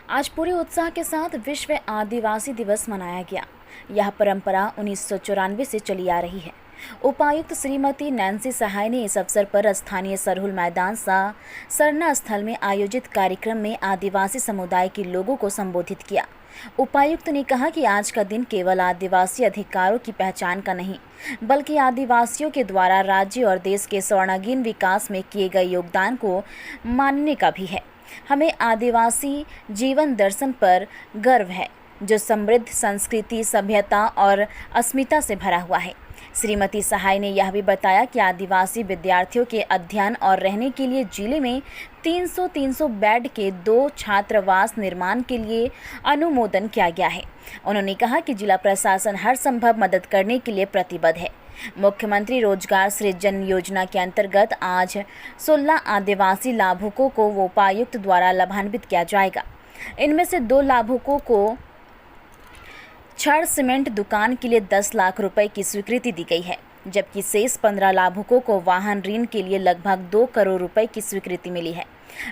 आज पूरे उत्साह के साथ विश्व आदिवासी दिवस मनाया गया। यह परंपरा 1994 से चली आ रही है। उपायुक्त श्रीमती नैन्सी सहाय ने इस अवसर पर स्थानीय सरहुल मैदान सरना स्थल में आयोजित कार्यक्रम में आदिवासी समुदाय के लोगों को संबोधित किया। उपायुक्त ने कहा कि आज का दिन केवल आदिवासी अधिकारों की पहचान का नहीं, बल्कि आदिवासियों के द्वारा राज्य और देश के स्वर्णिम विकास में किए गए योगदान को मानने का भी है। हमें आदिवासी जीवन दर्शन पर गर्व है, जो समृद्ध संस्कृति, सभ्यता और अस्मिता से भरा हुआ है। श्रीमती सहाय ने यह भी बताया कि आदिवासी विद्यार्थियों के अध्ययन और रहने के लिए जिले में 300 बेड के 2 छात्रावास निर्माण के लिए अनुमोदन किया गया है। उन्होंने कहा कि जिला प्रशासन हर संभव मदद करने के लिए प्रतिबद्ध है। मुख्यमंत्री रोजगार सृजन योजना के अंतर्गत आज 16 आदिवासी लाभुकों को उपायुक्त द्वारा लाभान्वित किया जाएगा। इनमें से 2 लाभुकों को छड़ सीमेंट दुकान के लिए 10 लाख रुपए की स्वीकृति दी गई है, जबकि शेष 15 लाभुकों को वाहन ऋण के लिए लगभग 2 करोड़ रुपए की स्वीकृति मिली है।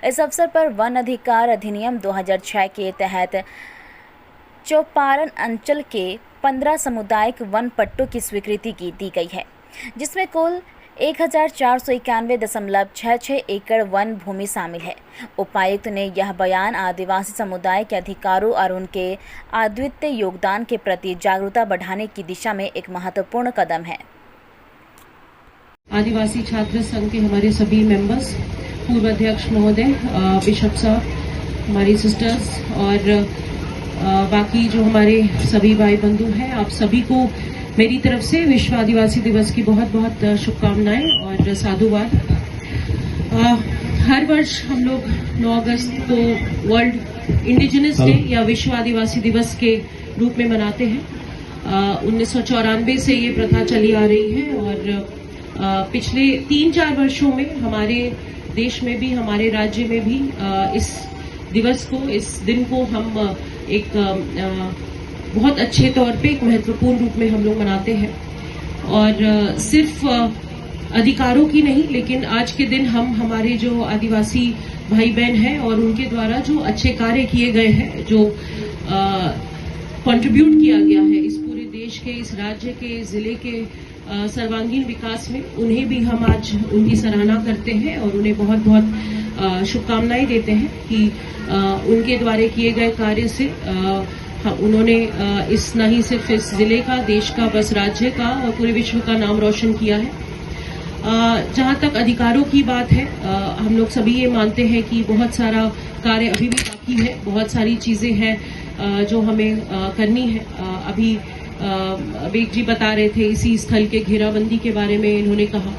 इस अवसर पर वन अधिकार अधिनियम 2006 के तहत चौपारण अंचल के 15 सामुदायिक वन पट्टों की स्वीकृति दी गई है, जिसमें कुल 1491.66 एकड़ वन भूमि शामिल है। उपायुक्त ने यह बयान आदिवासी समुदाय के अधिकारों और उनके अद्वितीय योगदान के प्रति जागरूकता बढ़ाने की दिशा में एक महत्वपूर्ण कदम है। आदिवासी छात्र संघ के हमारे सभी मेंबर्स, पूर्व अध्यक्ष महोदय, बिशप साहब, हमारी सिस्टर्स और बाकी जो हमारे सभी भाई बंधु हैं, आप सभी को मेरी तरफ से विश्व आदिवासी दिवस की बहुत बहुत शुभकामनाएं और साधुवाद। हर वर्ष हम लोग 9 अगस्त को वर्ल्ड इंडिजिनस डे या विश्व आदिवासी दिवस के रूप में मनाते हैं। 1994 से ये प्रथा चली आ रही है और पिछले 3-4 वर्षों में हमारे देश में भी, हमारे राज्य में भी इस दिवस को, इस दिन को हम एक बहुत अच्छे तौर पे, एक महत्वपूर्ण रूप में हम लोग मनाते हैं। और सिर्फ अधिकारों की नहीं, लेकिन आज के दिन हम हमारे जो आदिवासी भाई बहन हैं और उनके द्वारा जो अच्छे कार्य किए गए हैं, जो कंट्रीब्यूट किया गया है इस पूरे देश के, इस राज्य के, जिले के सर्वांगीण विकास में, उन्हें भी हम आज उनकी सराहना करते हैं और उन्हें बहुत बहुत शुभकामनाएं देते हैं कि उनके द्वारा किए गए कार्य से उन्होंने इस न ही सिर्फ इस जिले का, देश का, बस राज्य का और पूरे विश्व का नाम रोशन किया है। जहां तक अधिकारों की बात है, हम लोग सभी ये मानते हैं कि बहुत सारा कार्य अभी भी बाकी है, बहुत सारी चीजें हैं जो हमें करनी है। अभी बेग जी बता रहे थे इसी स्थल के घेराबंदी के बारे में, इन्होंने कहा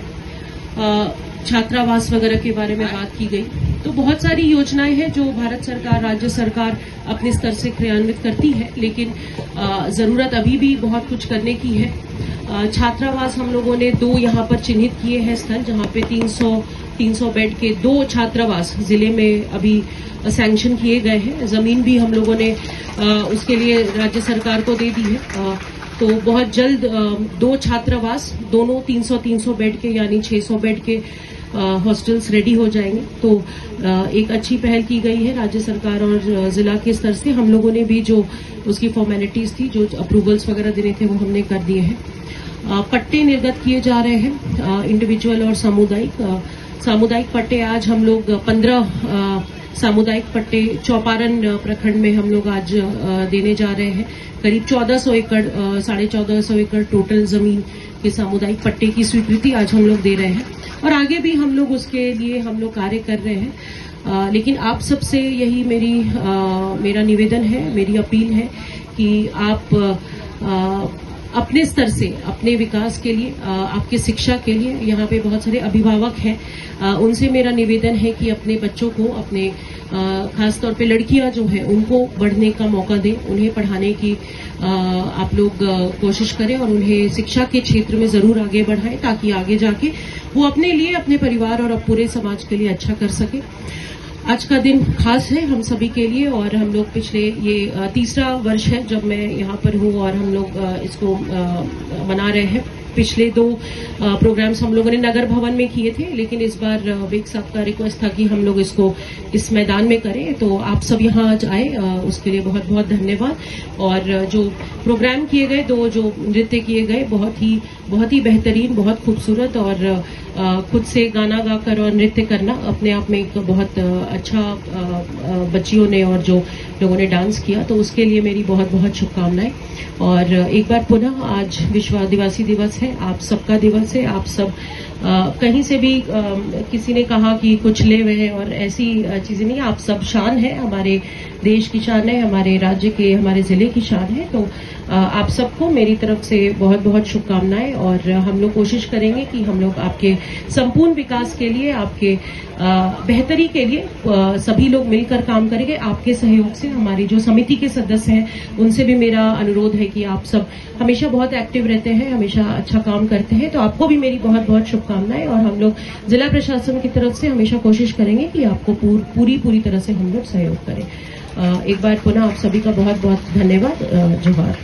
छात्रावास वगैरह के बारे में बात की गई। तो बहुत सारी योजनाएं हैं जो भारत सरकार, राज्य सरकार अपने स्तर से क्रियान्वित करती है, लेकिन जरूरत अभी भी बहुत कुछ करने की है। छात्रावास हम लोगों ने 2 यहाँ पर चिन्हित किए हैं स्थल, जहाँ पे 300 बेड के 2 छात्रावास जिले में अभी सैंक्शन किए गए हैं। जमीन भी हम लोगों ने उसके लिए राज्य सरकार को दे दी है। तो बहुत जल्द 2 छात्रावास, दोनों 300 बेड के यानी 600 बेड के हॉस्टल्स रेडी हो जाएंगे। तो एक अच्छी पहल की गई है राज्य सरकार और जिला के स्तर से। हम लोगों ने भी जो उसकी फॉर्मेलिटीज थी, जो अप्रूवल्स वगैरह देने थे, वो हमने कर दिए हैं। पट्टे निर्गत किए जा रहे हैं, इंडिविजुअल और सामुदायिक पट्टे। आज हम लोग 15 सामुदायिक पट्टे चौपारण प्रखंड में हम लोग आज देने जा रहे हैं। करीब 1400 एकड़, 1450 एकड़ टोटल जमीन के सामुदायिक पट्टे की स्वीकृति आज हम लोग दे रहे हैं और आगे भी हम लोग उसके लिए हम लोग कार्य कर रहे हैं। लेकिन आप सबसे यही मेरा निवेदन है, मेरी अपील है कि आप अपने स्तर से, अपने विकास के लिए, आपके शिक्षा के लिए, यहाँ पे बहुत सारे अभिभावक हैं, उनसे मेरा निवेदन है कि अपने बच्चों को, अपने खास तौर पे लड़कियां जो हैं, उनको बढ़ने का मौका दें, उन्हें पढ़ाने की आप लोग कोशिश करें और उन्हें शिक्षा के क्षेत्र में जरूर आगे बढ़ाएं, ताकि आगे जाके वो अपने लिए, अपने परिवार और पूरे समाज के लिए अच्छा कर सके। आज का दिन खास है हम सभी के लिए और हम लोग पिछले ये 3रा वर्ष है जब मैं यहाँ पर हूँ और हम लोग इसको मना रहे हैं। पिछले 2 प्रोग्राम्स हम लोगों ने नगर भवन में किए थे, लेकिन इस बार विक साहब का रिक्वेस्ट था कि हम लोग इसको इस मैदान में करें, तो आप सब यहाँ आज आए, उसके लिए बहुत बहुत धन्यवाद। और जो प्रोग्राम किए गए, 2 जो नृत्य किए गए, बहुत ही बेहतरीन, बहुत खूबसूरत, और खुद से गाना गाकर और नृत्य करना अपने आप में एक बहुत अच्छा बच्चियों ने और जो लोगों ने डांस किया, तो उसके लिए मेरी बहुत बहुत शुभकामनाएं। और एक बार पुनः आज विश्व आदिवासी दिवस है, आप सबका दिवस है। आप सब कहीं से भी किसी ने कहा कि कुछ ले हुए हैं और ऐसी चीजें नहीं, आप सब शान है, हमारे देश की शान है, हमारे राज्य के, हमारे जिले की शान है। तो आप सबको मेरी तरफ से बहुत बहुत शुभकामनाएं, और हम लोग कोशिश करेंगे कि हम लोग आपके संपूर्ण विकास के लिए, आपके बेहतरी के लिए सभी लोग मिलकर काम करेंगे। आपके सहयोग से, हमारी जो समिति के सदस्य हैं उनसे भी मेरा अनुरोध है कि आप सब हमेशा बहुत एक्टिव रहते हैं, हमेशा अच्छा काम करते हैं, तो आपको भी मेरी बहुत बहुत शुभकामनाएं। और हम लोग जिला प्रशासन की तरफ से हमेशा कोशिश करेंगे कि आपको पूरी तरह से हम लोग सहयोग करें। एक बार पुनः आप सभी का बहुत बहुत धन्यवाद। जोहार।